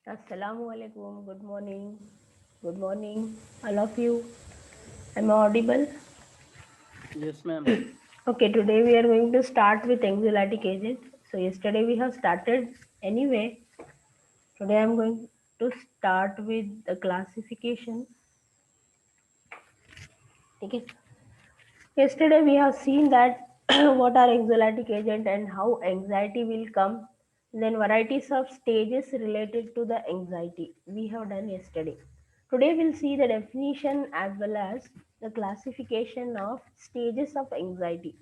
Assalamu alaikum. Good morning. Good morning, all of you. Am I audible? Yes, ma'am. Okay, today we are going to start with anxiolytic agent. So yesterday we have started anyway. Today I am going to start with the classification. Okay. Yesterday we have seen that what are anxiolytic agent and how anxiety will come. Then varieties of stages related to the anxiety we have done yesterday. Today we'll see the definition as well as the classification of stages of anxiety.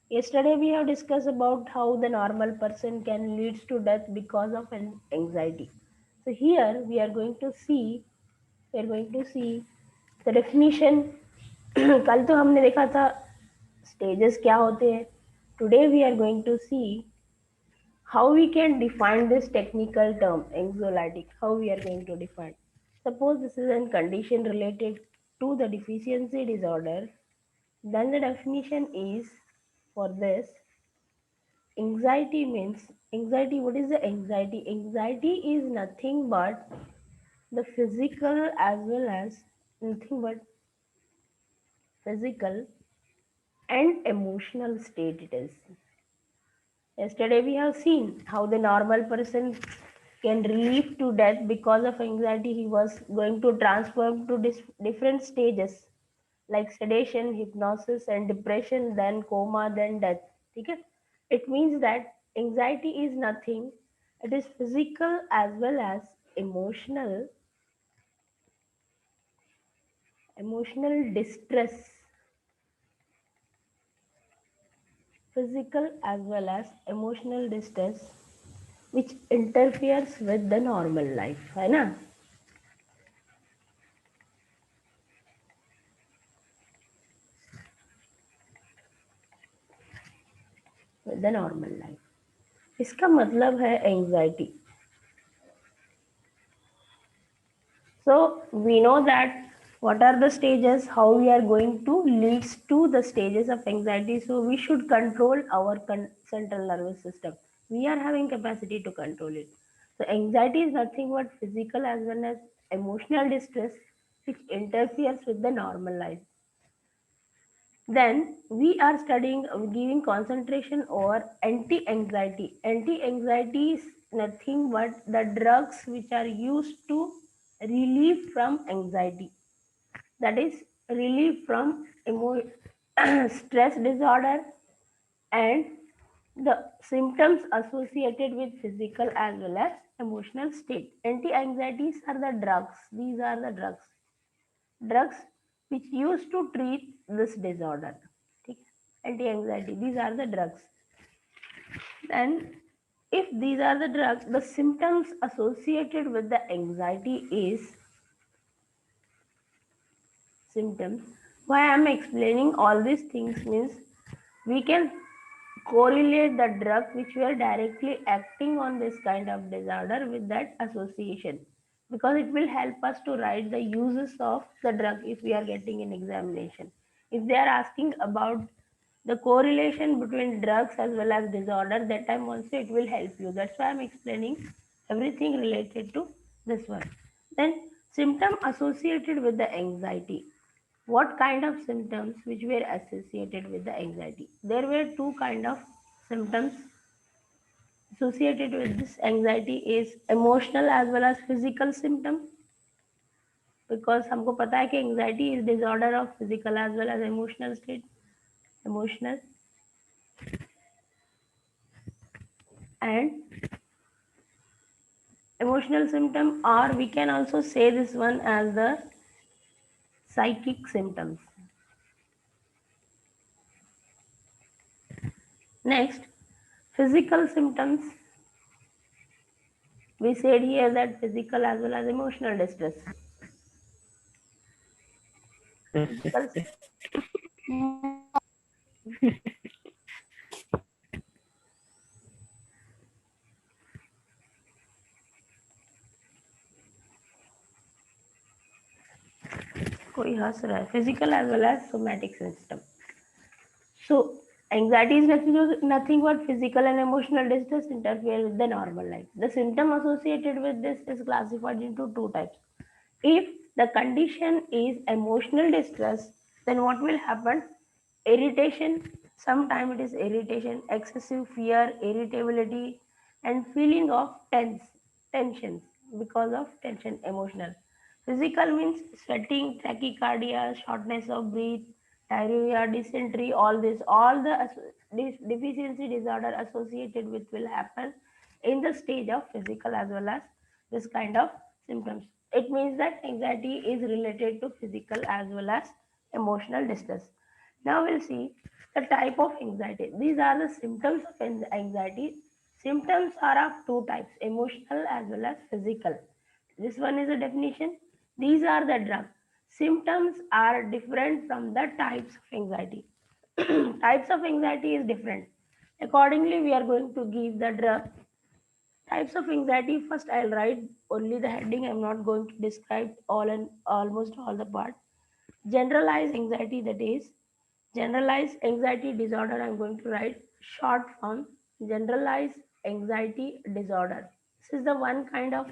Yesterday we have discussed about how the normal person can leads to death because of an anxiety. So here we are going to see the definition. कल तो हमने देखा था stages क्या होते हैं. Today we are going to see how we can define this technical term anxiolytic. How we are going to define. Suppose this is a condition related to the deficiency disorder. Then the definition is for this. Anxiety means anxiety. What is the anxiety? Anxiety is nothing but the physical as well as nothing but physical and emotional state it is. Yesterday we have seen how the normal person can relieve to death because of anxiety. He was going to transform to different stages like sedation, hypnosis, and depression, then coma, then death. Okay? It means that anxiety is nothing. It is physical as well as emotional, emotional distress, physical as well as emotional distress which interferes with the normal life, है ना? With the normal life. इसका मतलब है anxiety. So we know that what are the stages, how we are going to leads to the stages of anxiety. So we should control our central nervous system. We are having capacity to control it. So anxiety is nothing but physical as well as emotional distress which interferes with the normal life. Then we are studying giving concentration over anti-anxiety. Anti-anxiety is nothing but the drugs which are used to relieve from anxiety. That is relief from stress disorder and the symptoms associated with physical as well as emotional state. Anti-anxieties are the drugs. These are the drugs which used to treat this disorder. ठीक है? Anti-anxiety. These are the drugs. And if these are the drugs, the symptoms associated with the anxiety is symptoms. Why I am explaining all these things means we can correlate the drug which we are directly acting on this kind of disorder with that association because it will help us to write the uses of the drug if we are getting an examination. If they are asking about the correlation between drugs as well as disorder, that time also it will help you. That's why I'm explaining everything related to this one. Then symptom associated with the anxiety. What kind of symptoms which were associated with the anxiety? There were two kind of symptoms associated with this anxiety is emotional as well as physical symptom because हमको पता है कि anxiety is disorder of physical as well as emotional state. Emotional and emotional symptom, or we can also say this one as the psychic symptoms. Next, physical symptoms. We said here that physical as well as emotional distress. Physical कोई हंस रहा है. Physical as well as somatic system. So Anxiety is nothing but physical and emotional distress interfere with the normal life. The symptom associated with this is classified into two types. If the condition is emotional distress, then what will happen? Irritation, sometimes it is irritation, excessive fear, irritability, and feeling of tensions because of tension, emotional. Physical means sweating, tachycardia, shortness of breath, diarrhea, dysentery, all the deficiency disorder associated with will happen in the stage of physical as well as this kind of symptoms. It means that anxiety is related to physical as well as emotional distress. Now we'll see the type of anxiety. These are the symptoms of anxiety. Symptoms are of two types, emotional as well as physical. This one is a definition. These are the drugs. Symptoms are different from the types of anxiety. Types of anxiety is different. Accordingly, we are going to give the drug. Types of anxiety. First, I'll write only the heading. I'm not going to describe all and almost all the part. Generalized anxiety, that is generalized anxiety disorder. I'm going to write short form. Generalized anxiety disorder. This is the one kind of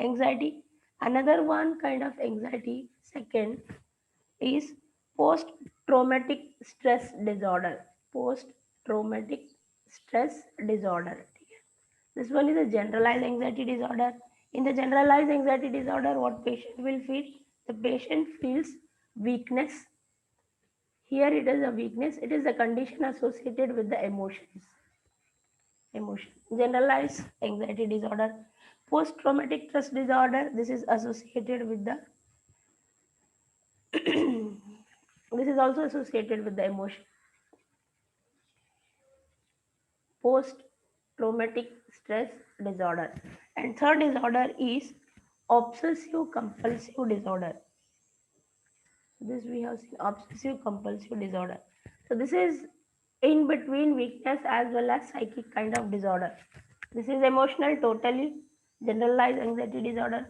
anxiety. Another one kind of anxiety, second, is post traumatic stress disorder. Post traumatic stress disorder. This one is a generalized anxiety disorder. In the generalized anxiety disorder, what patient will feel? The patient feels weakness. Here it is a weakness. It is a condition associated with the emotions. Emotion. Generalized anxiety disorder. Post traumatic stress disorder. This is associated with the this is also associated with the emotion. Post traumatic stress disorder. And third disorder is obsessive compulsive disorder. This we have seen obsessive compulsive disorder. So this is in between weakness as well as psychic kind of disorder. This is emotional, totally generalized anxiety disorder.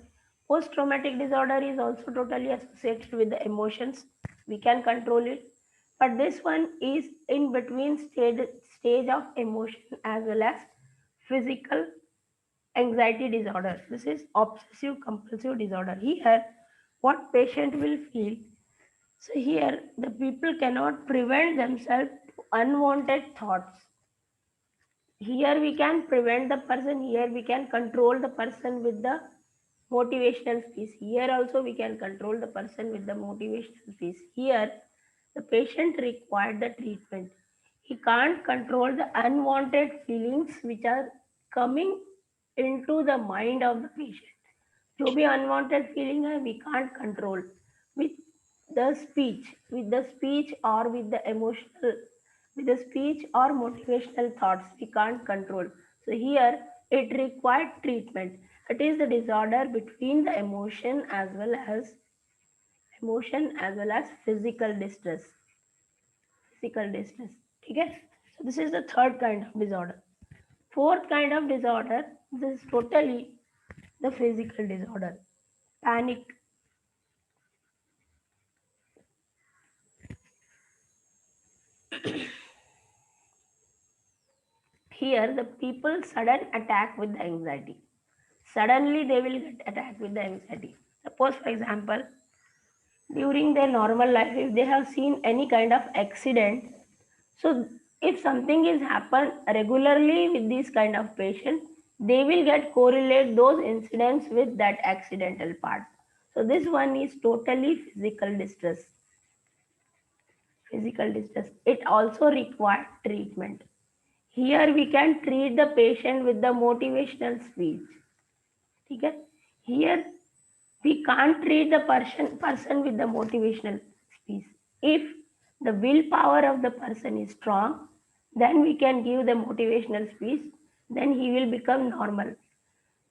Post traumatic disorder is also totally associated with the emotions. We can control it, but this one is in between stage of emotion as well as physical anxiety disorder. This is obsessive compulsive disorder. Here, what patient will feel, so here the people cannot prevent themselves to unwanted thoughts. Here we can prevent the person, here we can control the person with the motivational speech. Here also we can control the person with the motivational speech. Here the patient required the treatment. He can't control the unwanted feelings which are coming into the mind of the patient. जो भी unwanted feeling है we can't control with the speech or with the emotional, with the speech or motivational thoughts we can't control. So here it required treatment. It is the disorder between the emotion as well as physical distress. Physical distress. Okay? So this is the third kind of disorder. Fourth kind of disorder, this is totally the physical disorder. Panic. Here the people sudden attack with the anxiety. Suddenly they will get attacked with the anxiety. Suppose for example, during their normal life, if they have seen any kind of accident, so if something is happen regularly with this kind of patient, they will get correlate those incidents with that accidental part. So this one is totally physical distress. Physical distress. It also requires treatment. Here we can treat the patient with the motivational speech. Okay? Here we can't treat the person with the motivational speech. If the willpower of the person is strong, then we can give the motivational speech, then he will become normal.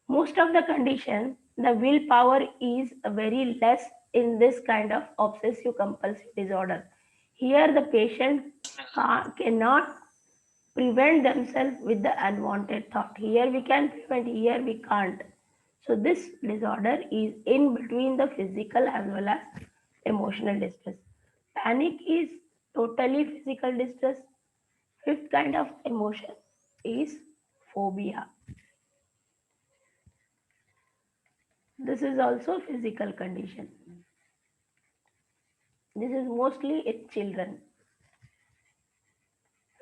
Most of the condition, the willpower is very less in this kind of obsessive compulsive disorder. Here the patient cannot prevent themselves with the unwanted thought. Here we can prevent, here we can't. So this disorder is in between the physical as well as emotional distress. Panic is totally physical distress. Fifth kind of emotion is phobia. This is also physical condition. This is mostly in children.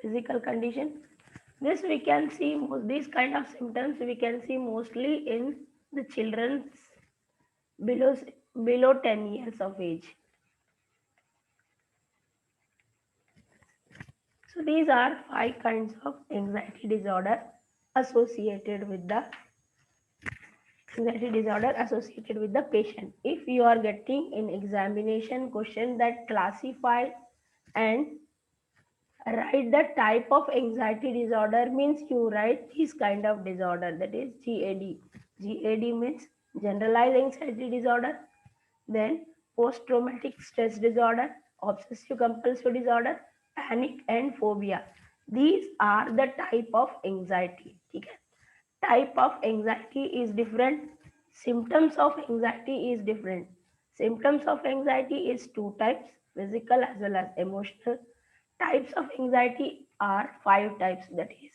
Physical condition. This we can see these kind of symptoms we can see mostly in the children below below 10 years of age. So these are five kinds of anxiety disorder associated with the patient. If you are getting an examination question that classify and write the type of anxiety disorder, means you write this kind of disorder, that is GAD. GAD means generalized anxiety disorder, then post traumatic stress disorder, obsessive compulsive disorder, panic and phobia. These are the type of anxiety. Okay? Type of anxiety is different, symptoms of anxiety is different. Symptoms of anxiety is two types, physical as well as emotional. Types of anxiety are five types, that is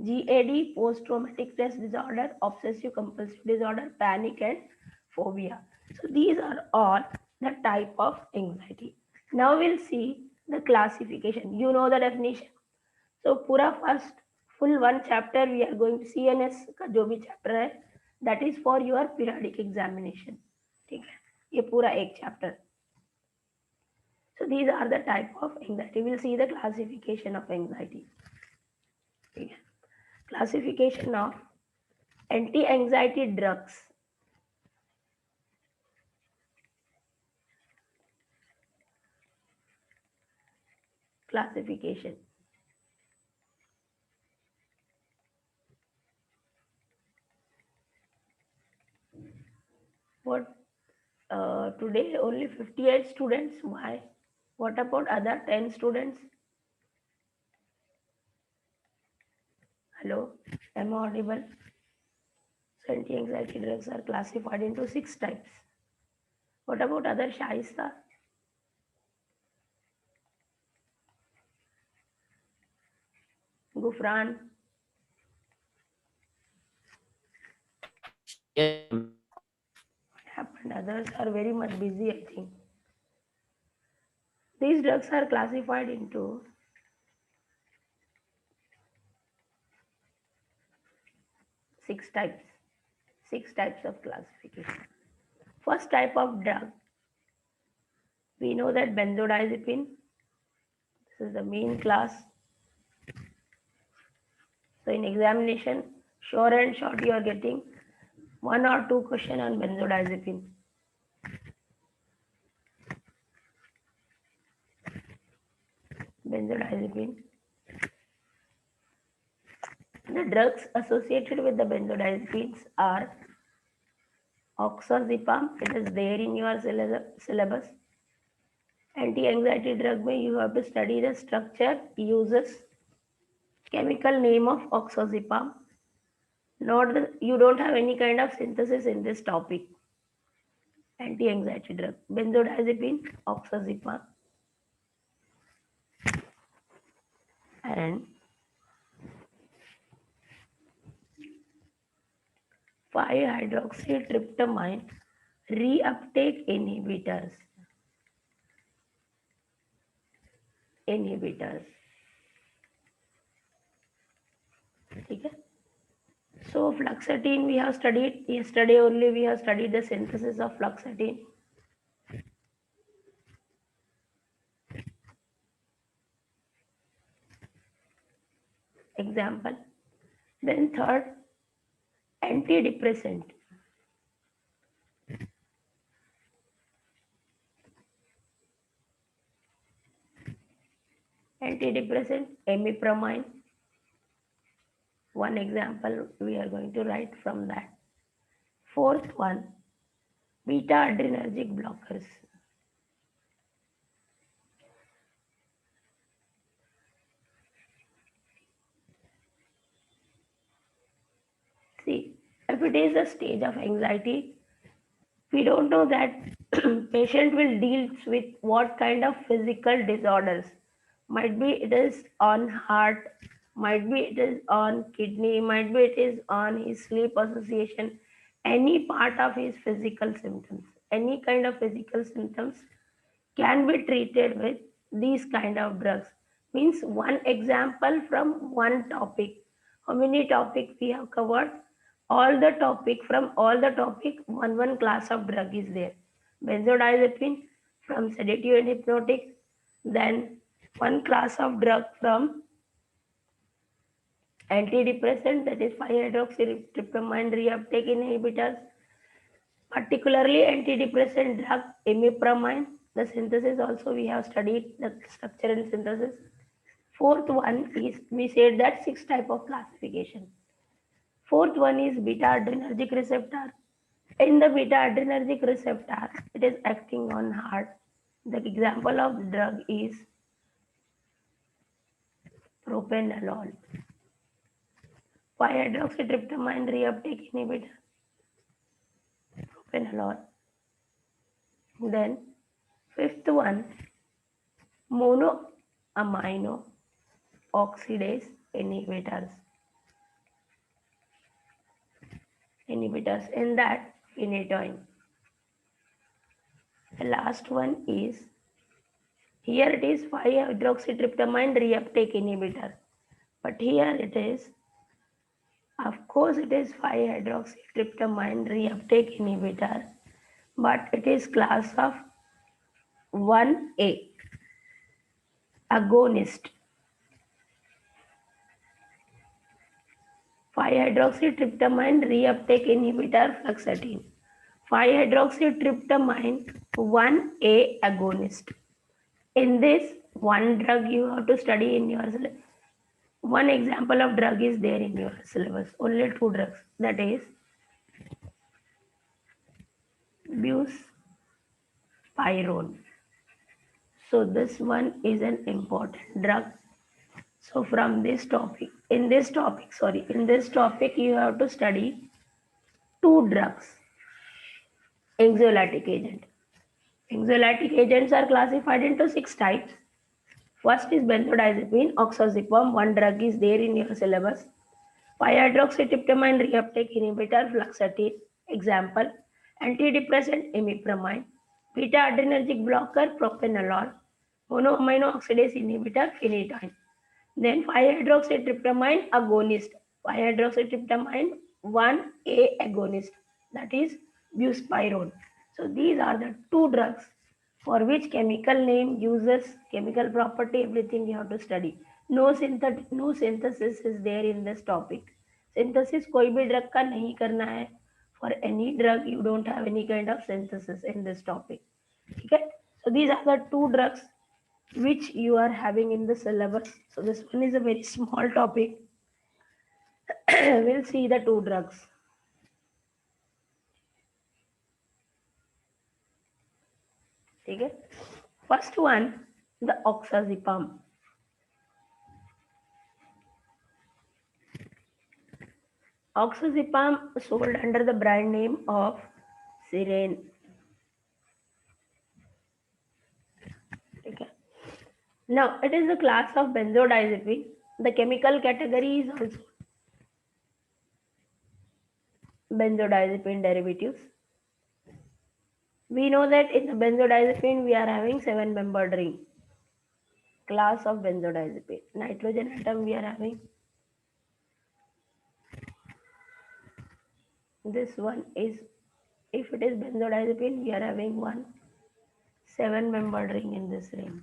GAD, post traumatic stress disorder, obsessive compulsive disorder, panic and phobia. So these are all the type of anxiety. Now we'll see the classification. You know the definition. So पूरा first full one chapter we are going to CNS का जो भी chapter है that is for your periodic examination. ठीक है, ये पूरा एक chapter. So these are the type of anxiety. We'll see the classification of anxiety. ठीक है, classification of anti-anxiety drugs. Classification. What today only 58 students? Why? What about other 10 students? Hello, am I audible? So anti-anxiety drugs are classified into 6 types. What about other Shaista? Gufran? Yes, What happened? Others are very much busy, I think. These drugs are classified into 6 types. 6 types of classification. First type of drug, we know that benzodiazepine. This is the main class. So in examination, sure and short, you are getting 1 or 2 question on benzodiazepine. Benzodiazepine. The drugs associated with the benzodiazepines are oxazepam. It is there in your syllabus. Anti-anxiety drug mein you have to study the structure, uses, chemical name of oxazepam. Not the, you don't have any kind of synthesis in this topic. Anti-anxiety drug, benzodiazepine, oxazepam, and 5-hydroxytryptamine reuptake inhibitors. ठीक है. So fluoxetine we have studied yesterday only. We have studied the synthesis of fluoxetine. Example. Then third, antidepressant. Antidepressant, imipramine. One example we are going to write from that. Fourth one, beta adrenergic blockers. See, if it is a stage of anxiety, we don't know that patient will deal with what kind of physical disorders. Might be it is on heart, might be it is on kidney, might be it is on his sleep association, any part of his physical symptoms, any kind of physical symptoms can be treated with these kind of drugs. Means one example from one topic. How many topic we have covered? All the topic, from all the topic, one class of drug is there. Benzodiazepine from sedative and hypnotic, then one class of drug from antidepressant, that is 5-hydroxytryptamine reuptake inhibitors, particularly antidepressant drug imipramine. The synthesis also we have studied the structure and synthesis. Fourth one is, we said that six type of classification. Fourth one is beta adrenergic receptor. In the beta adrenergic receptor, it is acting on heart. The example of the drug is propranolol. 5-hydroxytryptamine reuptake inhibitor, propranolol. Then fifth one, monoamino oxidase inhibitors in that phenytoin. The last one is, here it is 5-hydroxytryptamine reuptake inhibitor, but here it is, of course it is 5-hydroxytryptamine reuptake inhibitor, but it is class of 1A agonist. 5-hydroxytryptamine reuptake inhibitor fluoxetine. 5-hydroxytryptamine 1A agonist. In this one drug you have to study in your syllabus. One example of drug is there in your syllabus. Only two drugs. That is buspirone. So this one is an important drug. So from this topic, in this topic you have to study two drugs. Anxiolytic agent. Anxiolytic agents are classified into six types. First is benzodiazepine, oxazepam. One drug is there in your syllabus. 5-hydroxytryptamine reuptake inhibitor, fluoxetine. Example, antidepressant imipramine, beta adrenergic blocker, propranolol, monoamino oxidase inhibitor, phenytoin. Then 5-hydroxytryptamine agonist, 5-hydroxytryptamine 1A agonist, that is buspirone. So these are the two drugs for which chemical name, uses, chemical property, everything you have to study. No synthesis is there in this topic. Synthesis कोई भी drug का नहीं करना है. For any drug you don't have any kind of synthesis in this topic. Okay? So these are the two drugs which you are having in the syllabus. So this one is a very small topic. We'll see the two drugs. Okay. First one, the oxazepam. Oxazepam sold under the brand name of Serene. Okay. Now it is a class of benzodiazepine. The chemical category is also benzodiazepine derivatives. We know that in the benzodiazepine we are having 7-membered ring. Class of benzodiazepine. Nitrogen atom we are having. This one is, if it is benzodiazepine, we are having one 7-membered ring in this ring.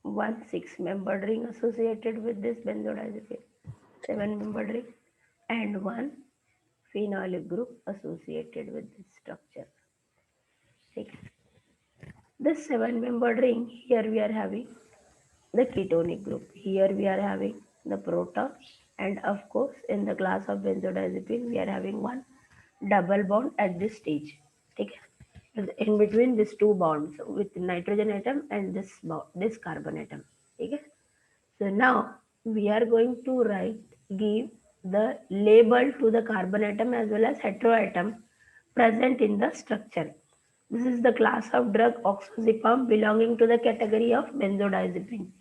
One 6-membered ring associated with this benzodiazepine, 7-membered ring, and one phenolic group associated with this structure. Okay. This 7-membered ring, here we are having the ketonic group. Here we are having the proton, and of course in the class of benzodiazepine we are having one double bond at this stage. Okay. In between these two bonds with nitrogen atom and this carbon atom. ठीक है. So now we are going to give the label to the carbon atom as well as heteroatom present in the structure. This is the class of drug oxazepam belonging to the category of benzodiazepine.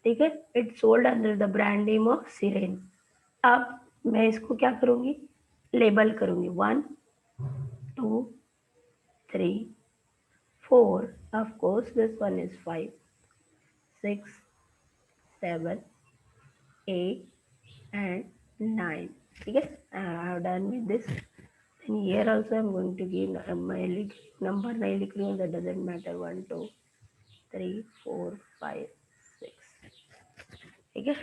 ठीक है. It's sold under the brand name of Siren. अब मैं इसको क्या करूंगी, label करूंगी. 1 2 3 4, of course this one is 5 6 7 8 and 9. ठीक है. I have done with this. Then here also I am going to give my number नहीं लिख रही हूँ, that doesn't matter. 1 2 3 4 5 6. ठीक है.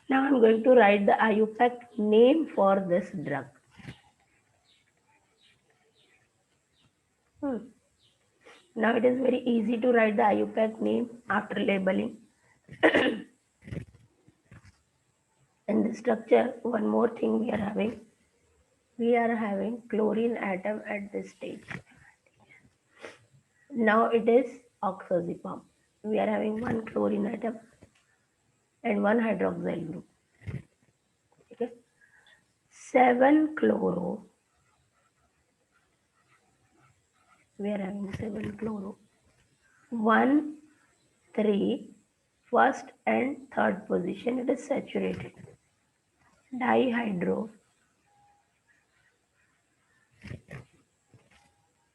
Now I am going to write the IUPAC name for this drug. Now it is very easy to write the IUPAC name after labeling. In the structure, one more thing we are having. We are having chlorine atom at this stage. Now it is oxazepam. We are having one chlorine atom and one hydroxyl group. Okay. 7 chloro. We are having 7 chloro. 1 3 first and third position, it is saturated. Dihydro.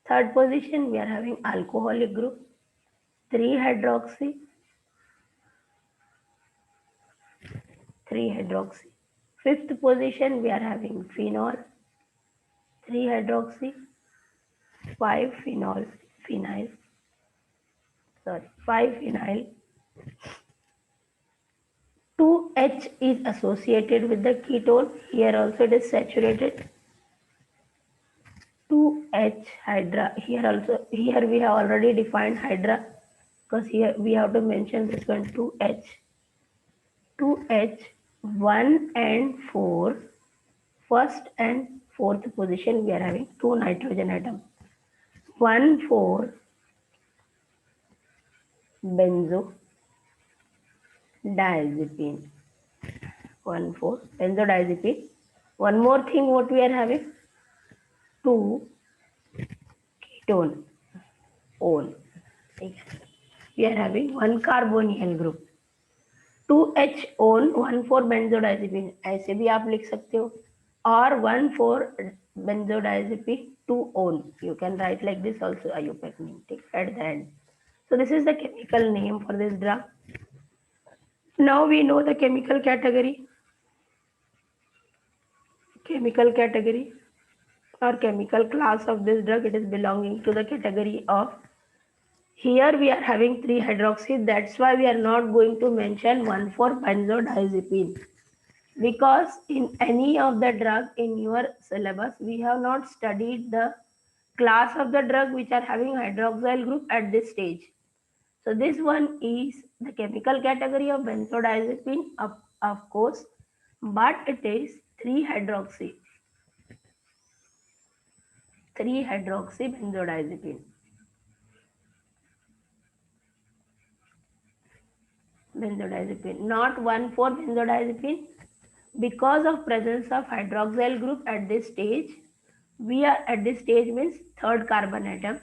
Third position we are having alcoholic group. 3 hydroxy. 3 hydroxy. Fifth position we are having phenol. 3 hydroxy. 5 phenol. 5 phenyl. 2H is associated with the ketone. Here also it is saturated. 2H hydra. Here we have already defined hydra, because here we have to mention this one 2H. 2H 1 and 4. First and fourth position we are having 2 nitrogen atoms. 1 4 benzodiazepine. 1 4 benzodiazepine. One more thing what we are having, 2 ketone on. We are having 1 carbonyl group. 2H on 1 4 benzodiazepine. ऐसे भी आप लिख सकते हो. Or 1 4 benzodiazepine 2 on. You can write like this also, IUPAC name at the end. So this is the chemical name for this drug. Now we know the chemical category. Chemical category or chemical class of this drug, it is belonging to the category of, here we are having 3 hydroxy, that's why we are not going to mention 1 4 benzodiazepine, because in any of the drug in your syllabus we have not studied the class of the drug which are having hydroxyl group at this stage. So this one is the chemical category of benzodiazepine, of course, but it is 3 hydroxy benzodiazepine. Not 1 4 benzodiazepine. Because of presence of hydroxyl group at this stage, we are at this stage means third carbon atom.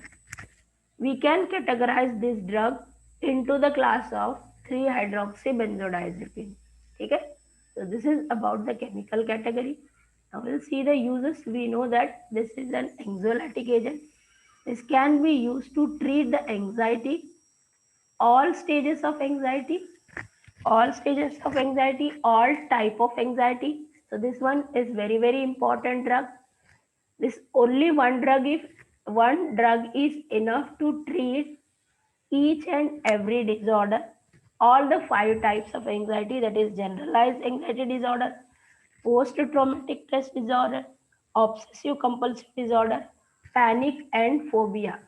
We can categorize this drug into the class of 3 hydroxy benzodiazepine. Okay? So this is about the chemical category. Now we'll see the uses. We know that this is an anxiolytic agent. This can be used to treat the anxiety, all stages of anxiety, all type of anxiety. So this one is very, very important drug. This only one drug, if one drug is enough to treat each and every disorder, all the 5 types of anxiety, that is generalized anxiety disorder, post-traumatic stress disorder, obsessive compulsive disorder, panic and phobia,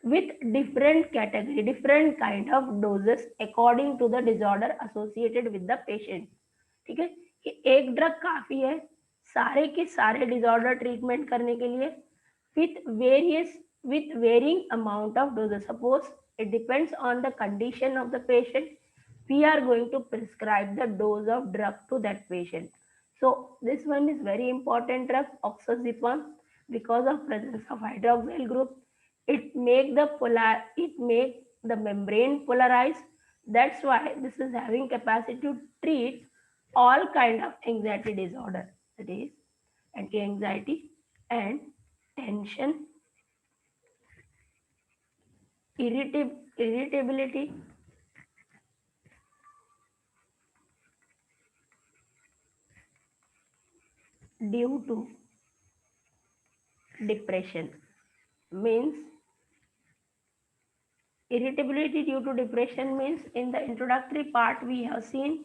with different category, different kind of doses according to the disorder associated with the patient. ठीक है. कि एक drug काफी है सारे के सारे disorder treatment करने के लिए, with varying amount of doses. Suppose It depends on the condition of the patient. We are going to prescribe the dose of drug to that patient. So this one is very important drug, oxazepam, because of presence of hydroxyl group. It make the membrane polarized. That's why this is having capacity to treat all kind of anxiety disorder. That is anti-anxiety and tension, irritability, due to depression. Means irritability due to depression means in the introductory part we have seen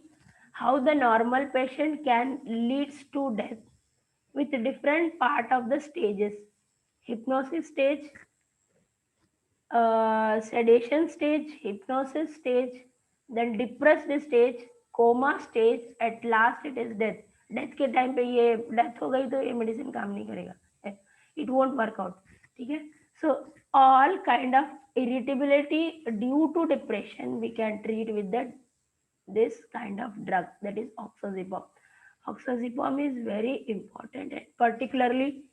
how the normal patient can leads to death with different part of the stages: hypnosis stage, sedation stage, hypnosis stage, then depressed stage, coma stage, at last it is death. Death के time पे ये death हो गई तो ये medicine काम नहीं करेगा, इट वोंट वर्क आउट. ठीक है. सो all kind of irritability due to depression we can treat with this kind of drug, that is oxazepam. Oxazepam is very important and particularly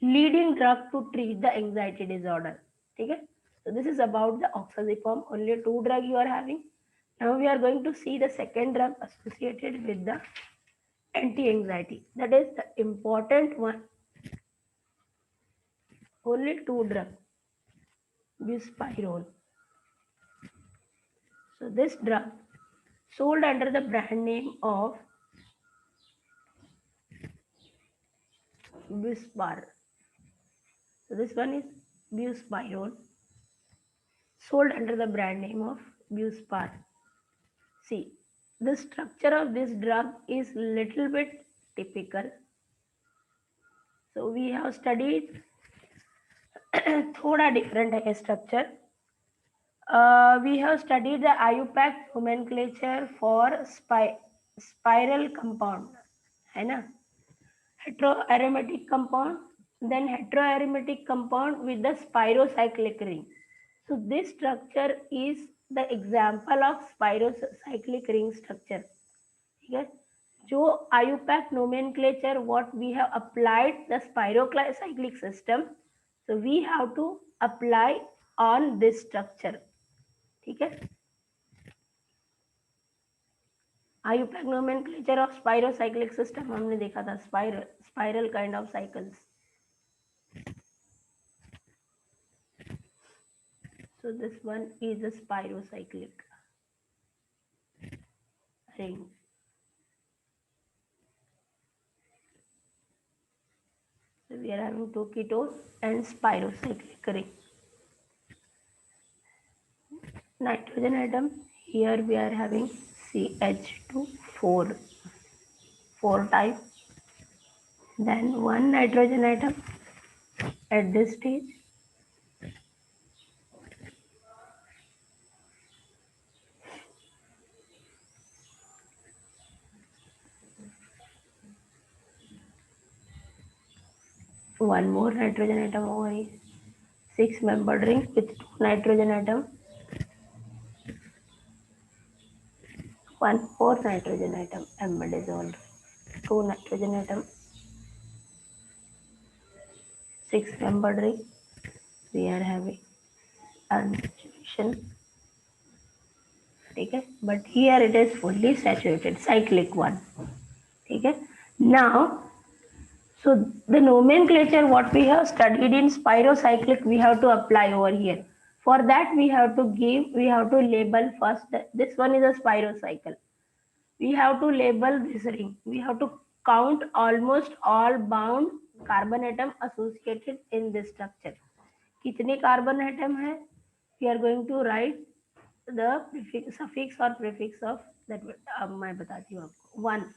leading drug to treat the anxiety disorder. Okay, so this is about the oxazepam. Only two drug you are having. Now we are going to see the second drug associated with the anti-anxiety. That is the important one. Only two drug, buspirone. So this drug sold under the brand name of Buspar. So this one is buspirone, sold under the brand name of Buspar. See, the structure of this drug is little bit typical. So we have studied thoda different है structure. We have studied the IUPAC nomenclature for spiral compound, है ना? Heteroaromatic compound, then heteroaromatic compound with the spirocyclic ring. So this structure is the example of spirocyclic ring structure. ठीक है. जो IUPAC nomenclature what we have applied the spirocyclic system, so we have to apply on this structure. ठीक है. IUPAC nomenclature of spirocyclic system हमने देखा था, spiral kind of cycles. So this one is a spirocyclic ring. So we are having two ketones and spirocyclic ring. Nitrogen atom, here we are having CH2 4 type. Then one nitrogen atom at this stage. One more nitrogen atom over here. 6-membered ring with 2 nitrogen atom. One more nitrogen atom, imidazole. 2 nitrogen atom. 6-membered ring. We are having unsaturation. Okay, but here it is fully saturated, cyclic one. Okay, now so the nomenclature what we have studied in spirocyclic we have to apply over here. For that we have to label first this one is a spirocycle. We have to label this ring. We have to count almost all bound carbon atom associated in this structure. कितने carbon atom है? We are going to write the suffix or prefix of that. मैं बताती हूँ आपको. 1.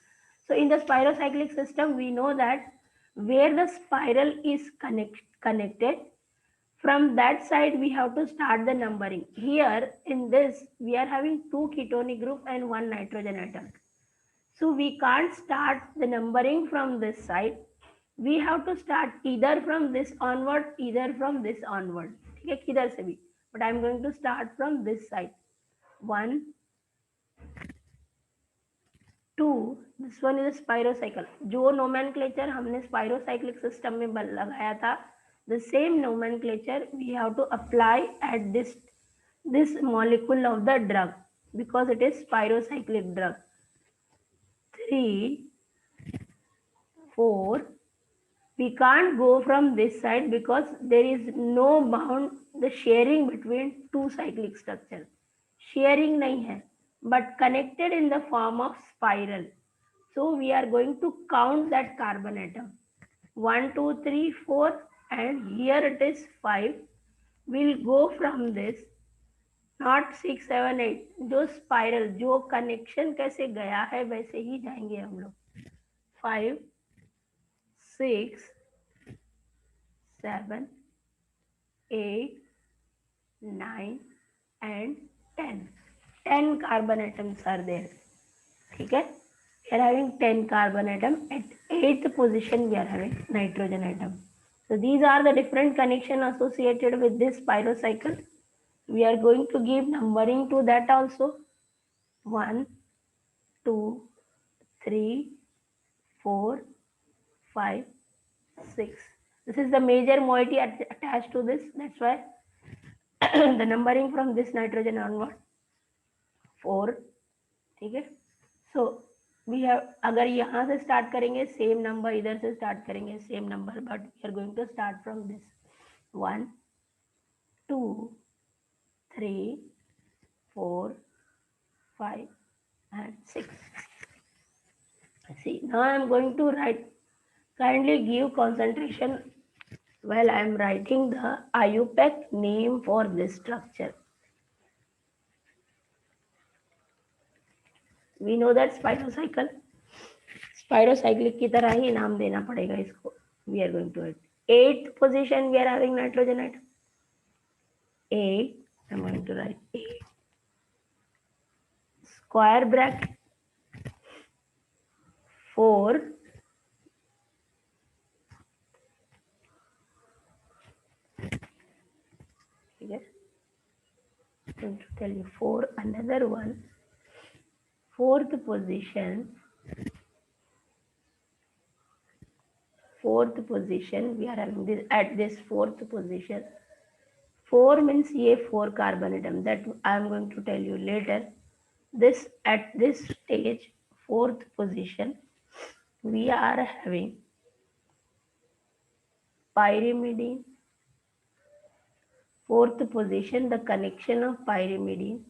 So in the spirocyclic system we know that where the spiral is connected, from that side we have to start the numbering. Here in this we are having 2 ketonic group and 1 nitrogen atom. So we can't start the numbering from this side. We have to start either from this onward, either from this onward. ठीक है, किधर से भी. but I'm going to start from this side. 1, 2, this one is a spirocycle. जो nomenclature हमने spirocyclic system में लगाया था, the same nomenclature we have to apply at this molecule of the drug because it is spirocyclic drug. 3, 4, we can't go from this side because there is no bound the sharing between two cyclic structures. Sharing nahi hai, but connected in the form of spiral. So we are going to count that carbon atom. 1, 2, 3, 4, and here it is 5. We'll go from this, not 6, 7, 8. जो spiral, जो connection कैसे गया है वैसे ही जाएंगे हम लोग. 5, 6, 7, 8, 9 and 10. 10 carbon atoms are there. ठीक है, we are having 10 carbon atom. At 8th position we are having nitrogen atom. So these are the different connection associated with this pyrocycle. We are going to give numbering to that also. 1, 2, 3, 4, 5, 6. This is the major moiety attached to this. That's why the numbering from this nitrogen onward 4. ठीक है, so we have, अगर यहाँ से start करेंगे same number, इधर से start करेंगे same number, but we are going to start from this 1, 2, 3, 4, 5 and 6. See, now I am going to write. Kindly give concentration while I am writing the IUPAC name for this structure. We know that spirocycle, spirocyclic की तरह ही नाम देना पड़ेगा इसको. We are going to it. 8th position we are having nitrogen atom. 8. I'm going to write 8. Square bracket 4. Here I'm going to tell you 4. Another one. 4th position. 4th position we are having this at this 4th position. 4 means ये 4 carbon atom, that I am going to tell you later. This at this stage 4th position we are having pyrimidine. 4th position, the connection of pyrimidine.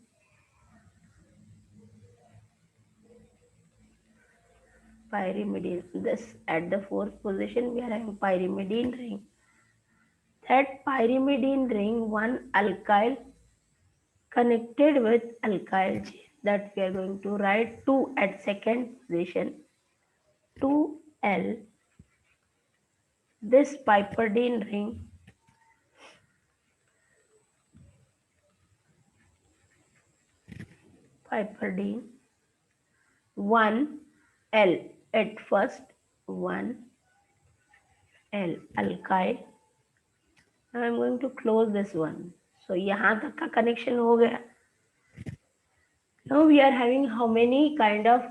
Pyrimidine. This at the 4th position we are having pyrimidine ring. That pyrimidine ring, one alkyl connected with alkyl chain, that we are going to write 2 at 2nd position. 2L. This piperidine ring, piperidine, 1L at first, 1L alkyl. Now I am going to close this one. So यहाँ तक का connection हो गया. Now we are having how many kind of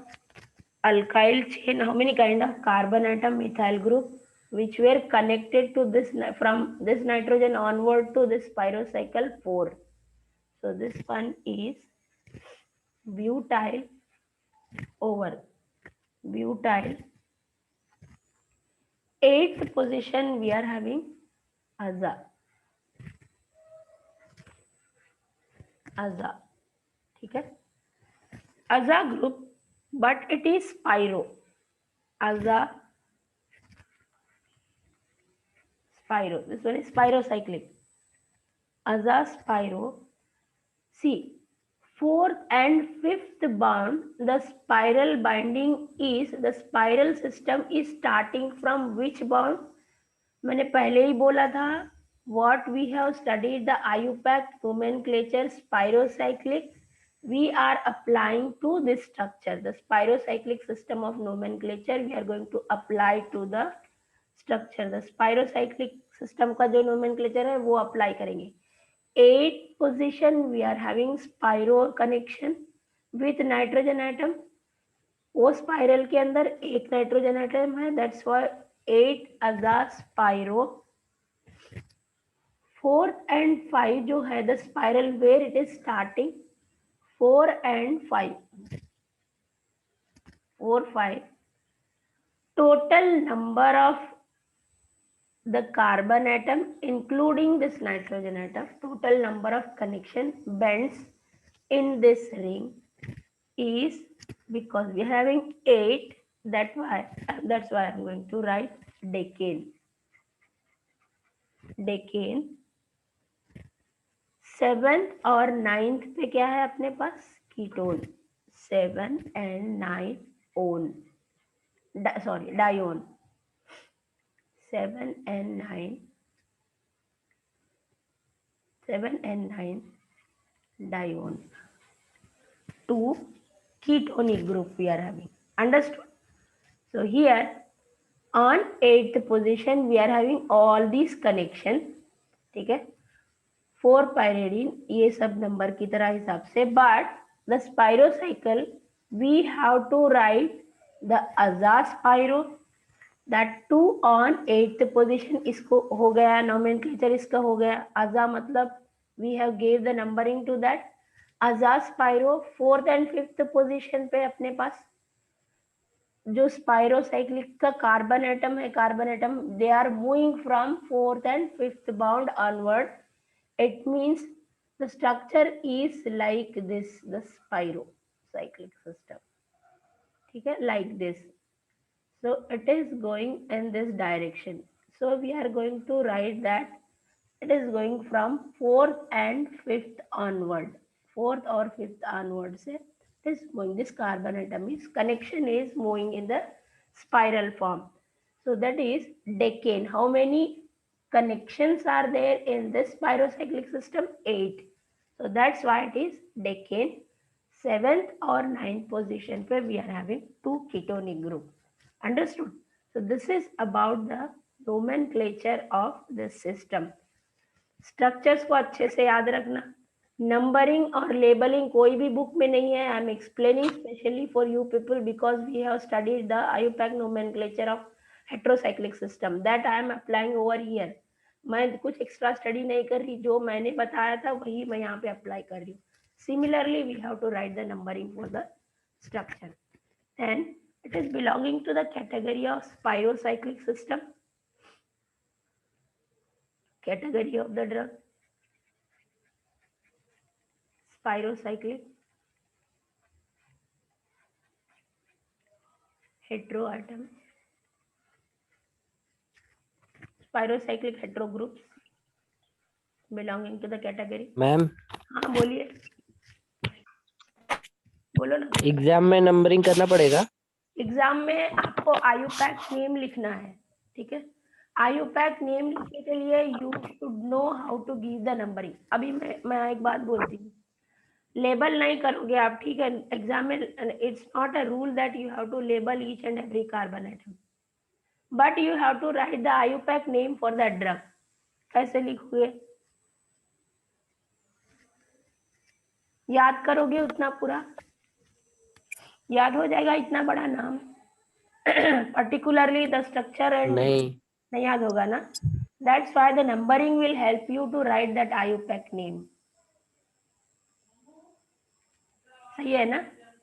alkyl chain, how many kind of carbon atom methyl group which were connected to this from this nitrogen onward to this pyrocycle 4. So this one is butyl over butyl. 8th position we are having aza. Aza, ठीक है, aza group, but it is spiro. Aza spiro. This one is spirocyclic. Aza spiro. See, 4th and 5th bond, the spiral binding is, the spiral system is starting from which bond? मैंने पहले ही बोला था, what we have studied the IUPAC nomenclature spirocyclic, we are applying to this structure. The spirocyclic system of nomenclature we are going to apply to the structure. The spirocyclic system का जो nomenclature है वो apply करेंगे. 8th position we are having spiro connection with nitrogen atom. वो spiral के अंदर एक nitrogen atom है, that's why 8 aza spiro. 4th and 5 जो है the spiral where it is starting. 4 and 5, 4 5 total number of the carbon atom including this nitrogen atom, total number of connection bends in this ring is, because we are having 8, that's why I'm going to write decane. Decane. 7th और 9th पे क्या है अपने पास? Ketone. 7 and 9 one, sorry dione. 7 and 9 dione. 2 ketonic group we are having. Understood? So here on 8th position we are having all these connection. ठीक है, 4 pyridine ये सब नंबर की तरह हिसाब से, but the spirocycle we have to write the aza spiro, that 2 on 8th position. इसको हो गया nomenclature, इसका हो गया aza, मतलब we have gave the numbering to that aza spiro. 4th and 5th position पे अपने पास जो स्पाइरोसाइक्लिक का कार्बन एटम है, carbon atom they are moving from 4th and 5th bound onward. It means the structure is like this, the spirocyclic system. ठीक है, like this. So it is going in this direction. So we are going to write that it is going from 4th and 5th onward. 4th or 5th onward से is moving, this carbon atom is connection is moving in the spiral form. So that is decane. How many connections are there in this spirocyclic system? 8. So that's why it is decane. 7th or 9th position where we are having 2 ketonic group. Understood? So this is about the nomenclature of this system. Structures को अच्छे से याद रखना. Numbering और labelling कोई भी book में नहीं है. I am explaining specially for you people because we have studied the IUPAC nomenclature of heterocyclic system, that I am applying over here. मैं कुछ एक्स्ट्रा स्टडी नहीं कर रही, जो मैंने बताया था वही मैं यहाँ पे अप्लाई कर रही हूँ. Similarly we have to write the numbering for the structure. And it is belonging to the category of spirocyclic system. Category of the drug, spirocyclic heteroatom, spirocyclic hetero groups belonging to the category. Ma'am हाँ बोलिए, बोलो ना. Exam में numbering करना पड़ेगा? Exam में आपको IUPAC name लिखना है. ठीक है, IUPAC नेम लिखने के लिए you should know how to give the numbering. अभी मैं एक बात बोलती हूँ, लेबल नहीं करोगे आप. ठीक है, एग्जाम में it's not a rule that you have to label each and every carbon atom, but you have to write the IUPAC name for that drug. कैसे लिखोगे? याद करोगे उतना पूरा याद हो जाएगा, इतना बड़ा नाम particularly the structure and नहीं याद होगा ना. That's why the numbering will help you to write that IUPAC name. सही है ना?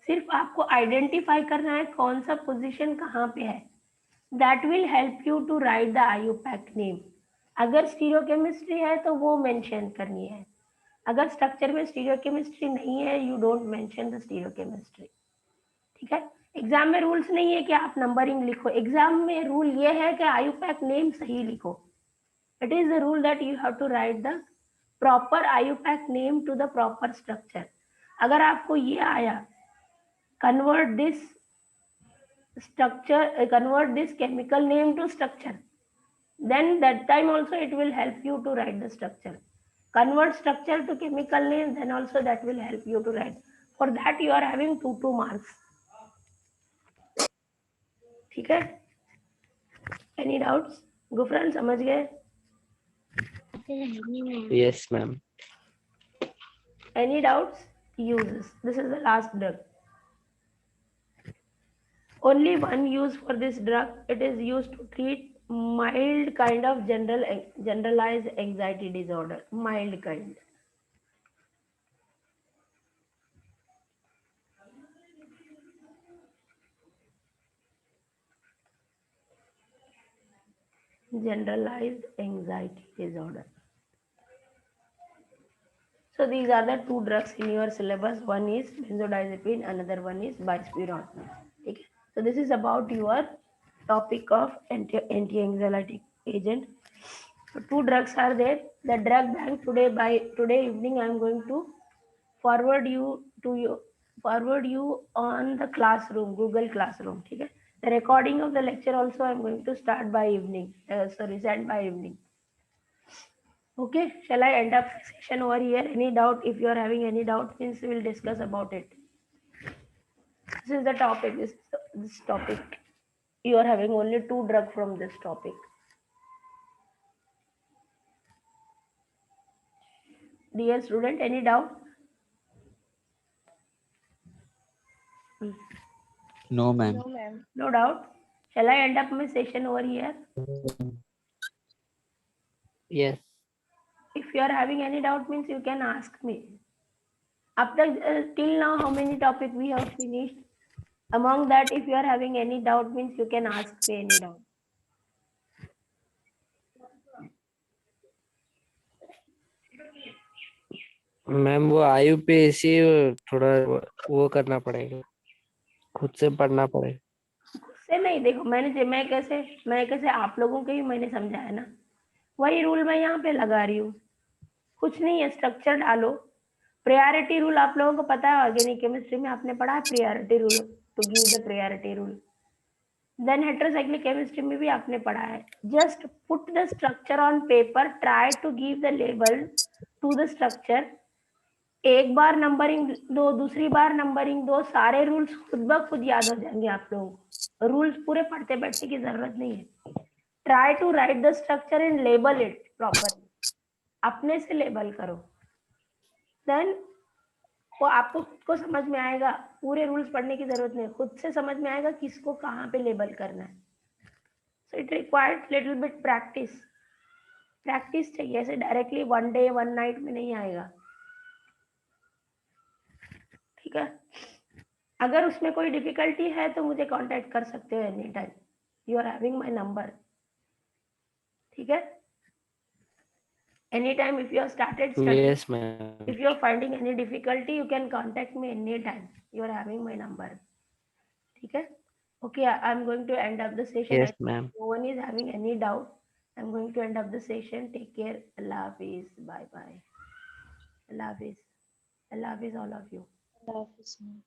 सिर्फ आपको आइडेंटिफाई करना है कौन सा पोजीशन कहाँ पे है. That will help you to write the IUPAC name. अगर स्टीरियोकेमिस्ट्री है तो वो मेंशन करनी है. अगर स्ट्रक्चर में स्टीरियोकेमिस्ट्री नहीं है, you don't mention the stereochemistry. ठीक है, एग्जाम में रूल्स नहीं है कि आप नंबरिंग लिखो. एग्जाम में रूल ये है कि IUPAC नेम सही लिखो. It is the rule that you have to write the proper IUPAC name to the proper structure. अगर आपको ये आया, convert this structure, convert this chemical name to structure, then that time also it will help you to write the structure. Convert structure to chemical name, then also that will help you to write. For that you are having 2 marks. ठीक है, any doubts? Gufran समझ गए? Yes ma'am. Any doubts? Uses. This is the last drug. Only one use for this drug. It is used to treat mild kind of generalized anxiety disorder. Mild kind. Generalized anxiety disorder. So these are the two drugs in your syllabus. One is benzodiazepine, another one is bispirone. Okay. So this is about your topic of anti-anxiety agent. So two drugs are there. The drug bank today evening I am going to forward you on the classroom, Google Classroom. Okay. The recording of the lecture also I am going to start by evening. Send by evening. Okay, shall I end up session over here? Any doubt? If you are having any doubt, means we will discuss about it. This is the topic. This topic. You are having only two drugs from this topic. Dear student, any doubt? No, ma'am. No, ma'am. No doubt. Shall I end up my session over here? Yes. If you are having any doubt, means you can ask me. Up till now, how many topics we have finished? Among that, if you are having any doubt, means you can ask me any doubt. Ma'am वो IUPAC थोड़ा वो करना पड़ेगा, खुद से पढ़ना पड़ेगा। से नहीं, देखो मैं कैसे आप लोगों को ही मैंने समझाया ना, वही रूल मैं यहाँ पे लगा रही हूँ। कुछ नहीं है, स्ट्रक्चर डालो। प्रायोरिटी रूल आप लोगों को पता है, ऑर्गेनिक केमिस्ट्री में आपने पढ़ा है priority rule, to give the priority rule. Then heterocyclic chemistry में भी आपने पढ़ा है, just put the structure on paper, try to give the label to the structure. एक बार नंबरिंग दो, दूसरी बार नंबरिंग दो, सारे रूल्स खुद ब खुद याद हो जाएंगे आप लोगों को। रूल्स पूरे पढ़ते बैठने की जरूरत नहीं है। Try to write the structure and label it properly, अपने से लेबल करो, देन वो आपको खुद को समझ में आएगा। पूरे रूल्स पढ़ने की जरूरत नहीं, खुद से समझ में आएगा किसको कहाँ पे लेबल करना है। So it required little bit practice. Practice चाहिए, ऐसे directly one day one night में नहीं आएगा। ठीक है, अगर उसमें कोई डिफिकल्टी है तो मुझे कांटेक्ट कर सकते हो any time, you are having my number. ठीक है, any time if you are started study, Yes, ma'am. if you are finding any difficulty you can contact me anytime, you are having my number. ठीक है, okay, I'm going to end up the session. Yes, ma'am. No one is having any doubt. I'm going to end up the session. Take care. Allah Hafiz. Bye bye. Allah Hafiz. Allah Hafiz all of you. Allah Hafiz, ma'am.